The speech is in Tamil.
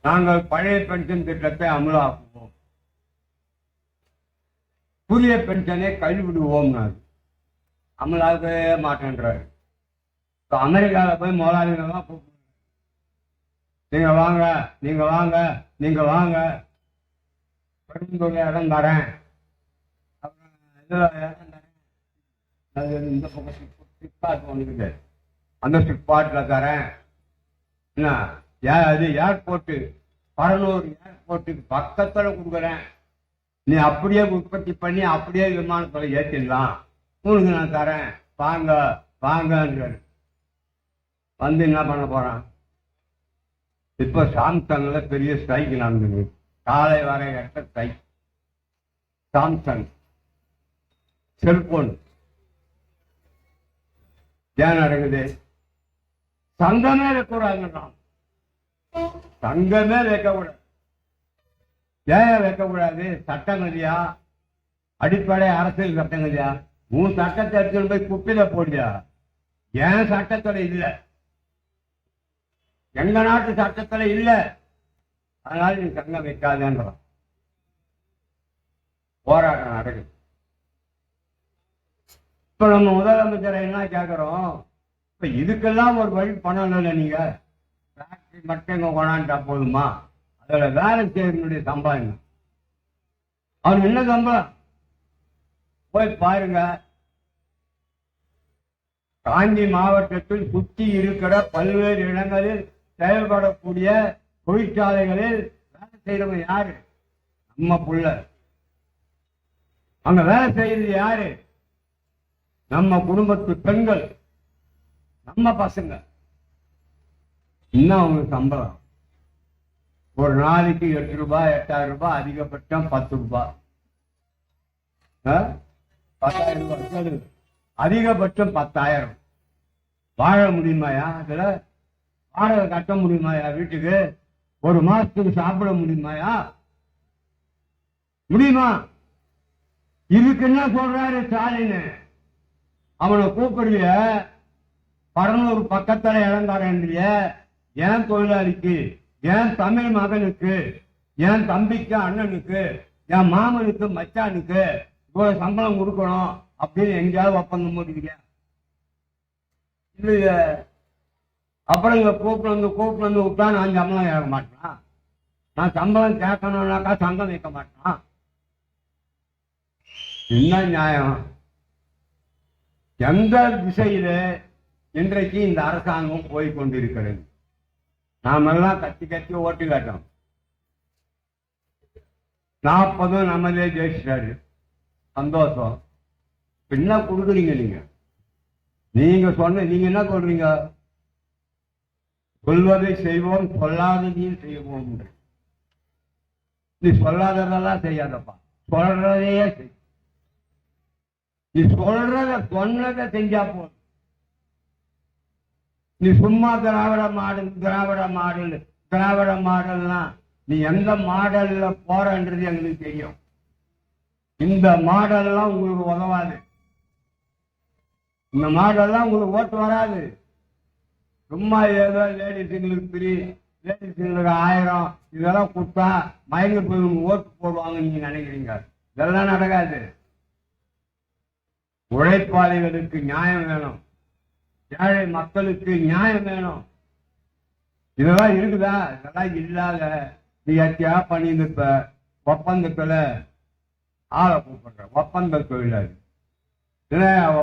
நாங்கள் பழைய பென்ஷன் திட்டத்தை அமலாக்குவோம், புதிய பென்ஷனை கைவிடுவோம். அமலாக்கவே மாட்டேன்றாரு. அமெரிக்காவில் போய் முதலாளிகள்லாம் கூப்பிடுங்க, நீங்க வாங்க, நீங்க வாங்க, நீங்க வாங்க, பெருந்தொகை இடம் தரேன், அப்புறம் இடம் தரேன், இந்த பக்கம் சிப்காட் ஒன்று அந்த சிப்காட்டில் தரேன், என்ன அது ஏர்போர்ட்டு, பரனூர் ஏர்போர்ட்டுக்கு பக்கத்தில் கொடுக்குறேன், நீ அப்படியே உற்பத்தி பண்ணி அப்படியே விமானத்தில் ஏற்றிடலாம், உங்களுக்கு நான் தரேன், வாங்க வாங்கன்றாரு. வந்து என்ன பண்ண போறான்? இப்ப சாம்சங்ல பெரிய ஸ்ட்ரைக் நடந்தது, காலை வர இடத்த ஸ்ட்ரைக். சாம்சங் செல்போன் ஏன் நடக்குது? சங்கமே வைக்கூடாதுன்றான். சங்கமே வைக்கக்கூடாது. ஏன் வைக்கக்கூடாது? சட்டங்கதியா, அடிப்படை அரசியல் சட்டங்கதியா? உன் சட்டத்தை எடுத்துட்டு போய் குப்பில போடியா? ஏன் சட்டத்துல இல்ல, எங்க நாட்டு சட்டத்துல இல்ல, அதனால நீ சங்கம் வைக்காதேன்ற போராட்டம் நடக்குது. இப்ப நம்ம முதலமைச்சரை என்ன கேட்கிறோம்? இப்ப இதுக்கெல்லாம் ஒரு வழி பண்ணல. நீங்க ஃபேக்டரி மட்டும் இங்க கொண்டாண்டா போதுமா? அதுல வேலை செய்யறதுடைய சம்பாதிங்க. அவனுக்கு என்ன சம்பளம்? போய் பாருங்க, காஞ்சி மாவட்டத்தில் சுற்றி இருக்கிற பல்வேறு இடங்களில் செயல்படக்கூடிய தொழிற்சாலைகளில் வேலை செய்யறவங்க யாரு? நம்ம புள்ள. அங்க வேலை செய்யறது யாரு? நம்ம குடும்பத்து பெண்கள், நம்ம பசங்க. இன்னும் அவங்க சம்பளம் ஒரு நாளைக்கு 8 ரூபாய் 8000 ரூபாய், அதிகபட்சம் 10 ரூபாய், 10,000 ரூபாய், அதிகபட்சம் 10,000. வாழ முடியுமாயா? அதுல வாடகை கட்ட முடியுமாயா? வீட்டுக்கு ஒரு மாசத்துக்கு சாப்பிட முடியுமாயா? முடியுமா? இதுக்கு என்ன சொல்றாரு ஸ்டாலின்? அவனை கூப்பிடுறிய, பரனூர் பக்கத்துல இளங்காரன்றிய, ஏன் தொழிலாளிக்கு, ஏன் தமிழ் மகனுக்கு, என் தம்பிக்கு, அண்ணனுக்கு, என் மாமனுக்கு, மச்சானுக்கு இவ்வளவு சம்பளம் கொடுக்கணும் அப்படின்னு எங்கேயாவது ஒப்பந்தம் போட்டுக்கிறியா? இல்லைய. அப்புறம் இங்க கூப்பிட்டு விட்டா நான் சம்பளம் கேட்க மாட்டேன். நான் சம்பளம் கேட்கணும்னாக்கா சங்கம் வைக்க மாட்டான். என்ன நியாயம்? எந்த திசையில இன்றைக்கு இந்த அரசாங்கம் போய் கொண்டிருக்கிறது? நாமெல்லாம் கத்தி கத்தி ஓட்டு காட்டோம். 40 நம்மளே ஜெயிச்சிட்டாரு, சந்தோஷம். என்ன கொடுக்குறீங்க நீங்க? நீங்க என்ன சொல்றீங்க? சொல்வதை செய்வோம், சொல்லாததையும் செய்வோம். நீ சொல்லாததெல்லாம் செய்யாதப்பா, சொல்றதையே செய். நீ சொன்னதை செஞ்சா போதும். நீ சும்மா திராவிட மாடல்னா நீ எந்த மாடல்ல போறன்றது எங்களுக்கு தெரியும். இந்த மாடல்லாம் உங்களுக்கு உதவாது. இந்த மாடல்லாம் உங்களுக்கு ஓட்டு வராது. சும்மா ஏதோ லேடிஸுங்களுக்கு ஃப்ரீ, லேடிஸுங்களுக்கு 1000 இதெல்லாம் கொடுத்தா மயங்கி போய் ஓட்டு போடுவாங்க நீங்க நினைக்கிறீங்க. இதெல்லாம் நடக்காது. உழைப்பாளிகளுக்கு நியாயம் வேணும், ஏழை மக்களுக்கு நியாயம் வேணும். இதெல்லாம் இருக்குதா? இதெல்லாம் இல்லாத நீ எத்தியா பண்ணியிருப்ப. ஒப்பந்தத்துல ஆளை கூப்பிடுற ஒப்பந்த தொழிலாளி